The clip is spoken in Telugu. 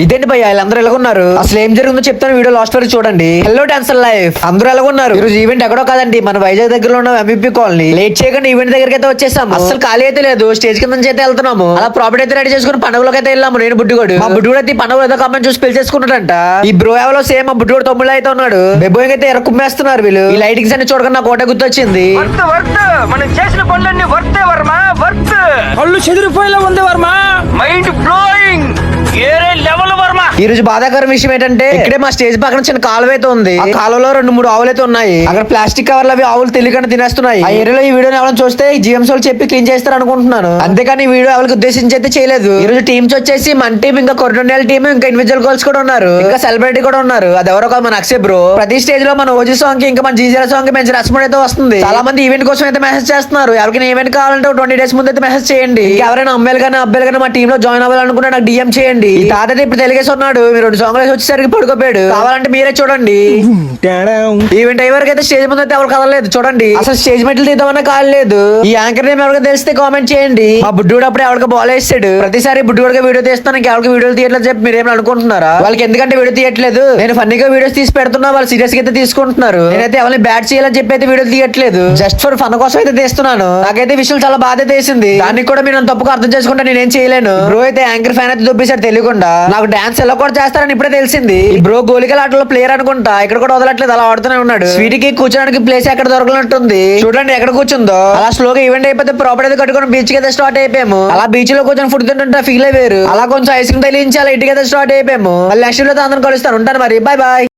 ఇదేంటి భయ్య వీళ్ళందరూ ఎలా ఉన్నారు? అసలు ఏం జరిగిందో చెప్తాను, వీడియో లాస్ట్ వరకు చూడండి. హలో డాన్సర్ లైఫ్, అందరూ ఎలా ఉన్నారు? ఈరోజు ఈవెంట్ ఎక్కడో కాదండి, మన వైజాగ్ దగ్గరలో ఉన్న ఎంపీ కాలనీ. లేట్ చేయకుండా ఈవెంట్ దగ్గరికి అయితే వచ్చేసాము. అసలు ఖాళీ అయితే లేదు, స్టేజ్ కింద నుంచి అయితే వెళ్తున్నాము. అలా ప్రాపర్టీ అయితే రెడీ చేసుకుని పండుగలోకి అయితే వెళ్ళాము. నేను బుడ్డిగోడు, మా బుడ్డిగోడు అయితే పండుగ ఏదో కమ్మని చూసి పెళ్లి చేసుకున్నాడంట. ఈ బ్రో ఎవరో సేమ్ మా బుడ్డిగోడు తమ్ముళ్ళు అయితే ఉన్నాడు. బెబ్బోయింగ్ అయితే ఎరకుమ్మేస్తున్నారు వీళ్ళు. ఈ లైటింగ్స్ అన్ని చూడకుండా నాకు కోట గుర్తొచ్చింది. మనం చేసిన పనులన్నీ వర్తే వర్మ, వర్త్. కళ్ళు చెదిరిపోయేలా ఉంది వర్మ. మైండ్ బ్లోయింగ్, ఏరే లెవెల్ వర్మ. ఈ రోజు బాధాకరం విషయం ఏంటంటే, ఇక్కడే మా స్టేజ్ పక్కన చిన్న కాలువ అయితే ఉంది. ఆ కాలువలో 2-3 ఆవులు అయితే ఉన్నాయి. అక్కడ ప్లాస్టిక్ కవర్లు అవి ఆవులు తెలియకుండా తినేస్తున్నాయి. ఆ ఏరియాలో ఈ వీడియోని ఎవరైనా చూస్తే జిఎంస్ వాళ్ళు చెప్పి క్లీన్ చేస్తారు అనుకుంటున్నాను. అంతేకాని ఈ వీడియో ఎవరికి ఉద్దేశించి అయితే చేయలేదు. ఈ రోజు టీమ్స్ వచ్చేసి మన టీం, ఇంకా కొరటోనియల్ టీం, ఇంకా ఇండివిజువల్ గోల్స్ కూడా ఉన్నారు, ఇంకా సెలబ్రిటీ కూడా ఉన్నారు. అది ఎవరో కాదు, మన అక్షయ్ బ్రో. ప్రతి స్టేజ్ లో మన ఓజీ సాంగ్ కి, ఇంకా మన జీజీఆర్ సాంగ్ కి మంచి రెస్పాన్స్ అయితే వస్తుంది. చాలా మంది ఈవెంట్ కోసం అయితే మెసేజ్ చేస్తున్నారు. ఎవరికి ఈవెంట్ కావాలంటే 20 days ముందు అయితే మెసేజ్ చేయండి. ఎవరైనా అమ్మాయిలు కానీ అబ్బాయిలు కానీ మా టీమ్ లో జాయిన్ అవ్వాలనుకుంటే నాకు డిఎం చేయండి. ఈ తాత అయితే ఇప్పుడు తెలిగేసి ఉన్నాడు, మీరు 2 సాంగ్లు వచ్చేసరికి పడుకోపోయాడు. కావాలంటే మీరే చూడండి. ఈవెంట్ అయ్యేవరకు అయితే స్టేజ్ ముందు అయితే ఎవరు కదలేదు. చూడండి, అసలు స్టేజ్ మెట్లు తీద్దామన్నా కాలేదు. ఈ యాంకర్ నేమ్ ఎవరికి తెలిస్తే కామెంట్ చేయండి. మా బుడ్డుడు అప్పుడు ఎవరికి బాల్ వేస్తాడు. ప్రతిసారి బుడ్డుగా వీడియో తీస్తాను, ఎవరికి వీడియోలు తీయట్లేదు చెప్పి మీరేమో అనుకుంటున్నారా? వాళ్ళకి ఎందుకంటే వీడియో తీయట్లేదు, నేను ఫన్నీగా వీడియోస్ తీసి పెడుతున్నా, వాళ్ళు సీరియస్ గా అయితే తీసుకుంటున్నారు. నేనైతే ఎవరిని బ్యాట్ చేయాలని చెప్పి అయితే వీడియో తీయట్లేదు, జస్ట్ ఫర్ ఫన్ కోసం అయితే తీస్తున్నాను. నాకైతే విషయం చాలా బాధ తీసింది. దానికి కూడా మీరు తప్పుగా అర్థం చేసుకుంటే నేనేం చేయలేను. బ్రో అయితే యాంకర్ ఫ్యాన్ అయితే దొబ్బేశాడు తెలియకుండా. నాకు డాన్స్ ఎలా కూడా చేస్తారని ఇప్పుడే తెలిసింది. ఈ బ్రో గోలికల ఆటలో ప్లేయర్ అనుకుంటా, ఇక్కడ కూడా వదలట్లేదు, అలా ఆడుతూనే ఉన్నాడు. స్వీటీకి కూర్చోడానికి ప్లేస్ ఎక్కడ దొరకనట్టుంది. చూడండి ఎక్కడ కూర్చుందో. అలా స్లోగా ఈవెంట్ అయిపోతే ప్రాపర్టీ అయితే కట్టుకుని బీచ్ కి అయితే స్టార్ట్ అయిపోయాము. అలా బీచ్ లో కూర్చొని ఫుడ్ తింటుంటే ఫీల్ అయ్యారు. అలా కొంచెం ఐస్ క్రీమ్ తగిలించి అలా ఇంటికి అయితే స్టార్ట్ అయిపోయాము. మళ్ళీ నెక్స్ట్ వీడియోతో అందరం కలుస్తాను. ఉంటాను మరి, బాయ్ బాయ్.